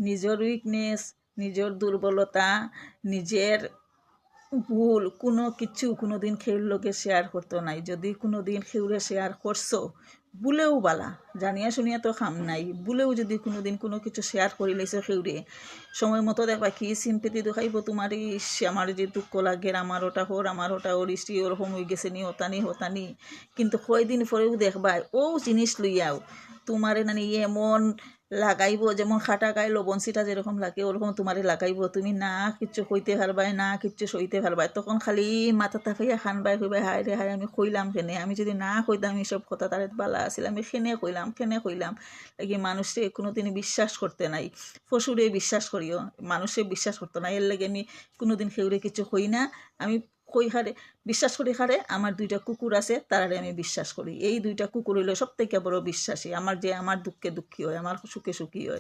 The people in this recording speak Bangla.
নিজের উইকনেস, নিজের দুর্বলতা, নিজের ভুল কোনো কিছু কোনো দিন খেউর লোকে শেয়ার করতো নাই। যদি কোনো দিন খেউরে শেয়ার করছো বুলেও বালা, জানিয়া শুনিয়া তো খাম নাই, বুলেও যদি কোনো দিন কোনো কিছু শেয়ার করি লাইছে খেউরে, সময় মতো দেখবা কি সিম্পেতি দেখাইব তোমার, ইস আমার যে দুঃখ লাগে, আমার ওটা ওর ইস্টি ওরকম হয়ে গেছে নি, হতানি হতানি। কিন্তু কয়দিন পরেও দেখবা ও জিনিস লইয়াও তোমারে নানি এমন লাগাইব, যেমন খাটা গায়ে লবণ সিটা যেরকম লাগে ওরকম তোমারে লাগাইব, তুমি না কিচ্ছু কইতে পারবাই না, কিচ্ছু সইতে পারবাই। তখন খালি মাথা তাফাইয়া খানবাই কইবাই হায় রে হায় আমি কইলাম কেনে, আমি যদি না কইতাম এইসব কথা তার বালা আছিল, আমি কেনে কইলাম কি মানুষে কোনোদিন বিশ্বাস করতে নাই। পশুরে বিশ্বাস করিও, মানুষে বিশ্বাস করতো না, এর লাগে আমি কোনোদিন সেউরে কিছু কই না। আমি কই হারে বিশ্বাস করি হারে আমার 2টা কুকুর আছে, তারারে আমি বিশ্বাস করি। এই 2টা কুকুর হইলো সব থেকে বড় বিশ্বাসী, আমার যে আমার দুঃখে দুঃখী হয়, আমার সুখে সুখী হয়।